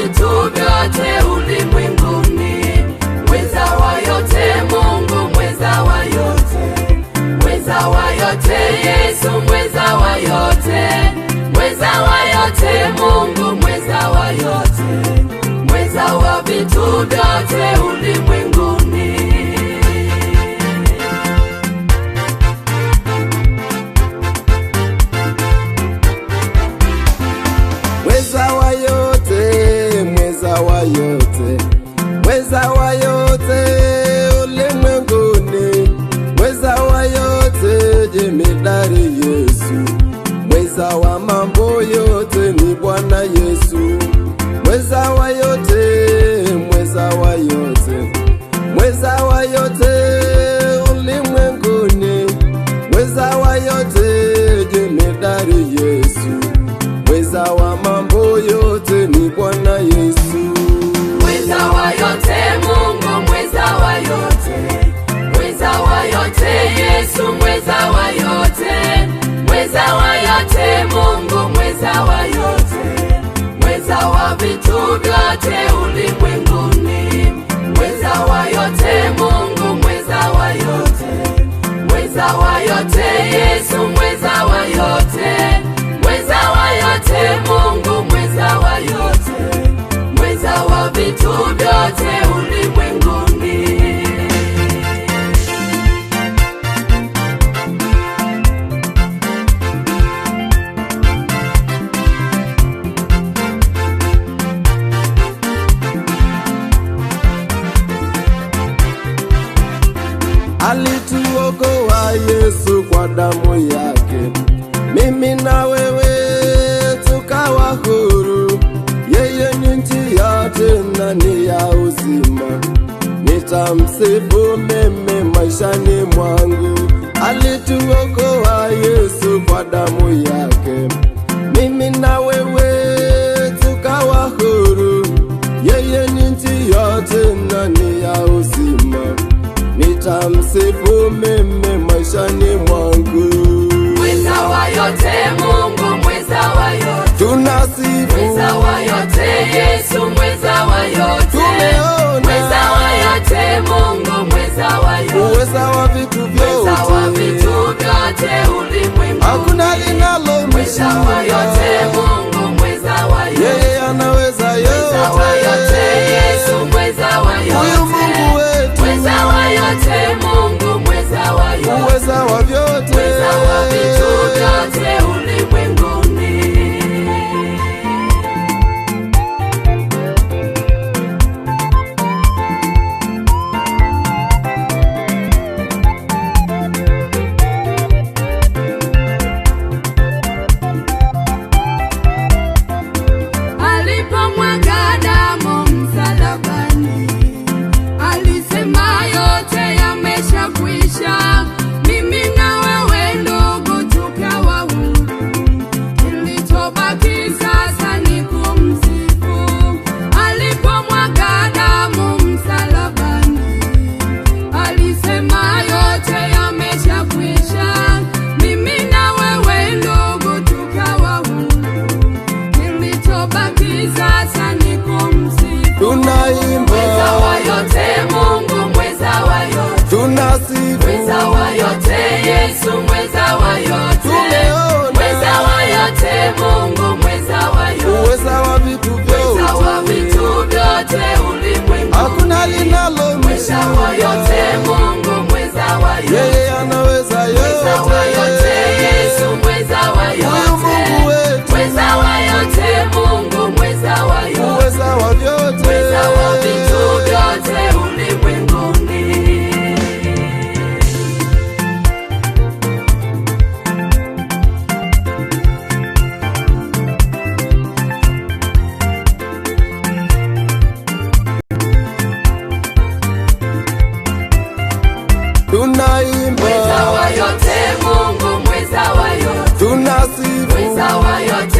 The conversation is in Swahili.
vitu vyote ulimwenguni, mweza wa yote Mungu, mweza wa yote, mweza wa yote Yesu, mweza wa yote, mweza wa yote Mungu, mweza wa yote, mweza wa vitu vyote ulimwenguni. Mweza wa yote, mweza wa yote, mweza wa yote ulimwenguni, mweza wa yote jemedari Yesu, mweza wa mambo yote ni Bwana Yesu, mweza wa yote, mweza wa yote, mweza wa yote ulimwenguni, mweza wa yote jemedari Yesu, mweza wa mambo yote ni Bwana Yesu. Mweza wa yote Mungu, mweza wa yote, mweza wa yote Yesu, mweza wa yote, mweza wa yote Mungu, mweza wa yote, mweza wa vitu vyote ulimwenguni, mweza wa yote Mungu, mweza wa yote, mweza wa yote Yesu, mweza wa yote, mweza wa yote Mungu, mweza wa yote, mweza wa vitu vyote ulimwenguni. Alituokoa Yesu kwa damu yake, mimi na wewe tukawa huru. Yeye ni njia tena ni ya uzima, nitamsifu mimi maishani mwangu. Alituokoa Yesu kwa damu yake, mimi na wewe tukawa huru. Yeye ni njia tena ni ya uzima, nitamsifu mimi maishani mwangu. Mweza wa yote Mungu, mweza wa yote, tunasifu mweza wa yote Yesu, mweza wa yote, tumeona mweza wa yote Mungu, mweza wa yote, uweza wa vitu mweza wa vyote, vitu vyote ulimwenguni, hakuna linalo mweza wa yote Mungu, mweza wa yote, yeye anaweza mweza wa yote yote. Yesu, mweza wa Huyu yote, Mungu wetu, mweza wa yote Mungu, mweza wa yote, uweza wa vyote, mweza wa vitu vyote ulimwenguni. Alipomwaga damu msalabani, alisema yote yameshakwisha. Mimi na wewe ndugu tukawa huru, kilichobaki sasa ni kumsifu. Alipomwaga damu msalabani, alisema yote yameshakwisha. Mimi na wewe ndugu tukawa huru, kilichobaki sasa ni kumsifu. tunaimba Mweza wa yote Mungu, mweza wa yote, tunasifu, mweza wa yote Yesu, mweza wa yote, tumeona mweza wa yote Mungu, mweza wa yote, uweza wa vitu mweza wa vyote, vitu vyote ulimwenguni, hakuna linalo mweza wa yote Mungu, mweza wa yote, yeye anaweza mweza wa yote Yesu, mweza wa Huyu Mungu yote, wetu, mweza wa yote Mungu, mweza wa yote, uweza wa vyote, mweza wa vitu vyote ulimwenguni. tunaimba Mweza wa yote Mungu, mweza wa yote, tunasifu, mweza wa yote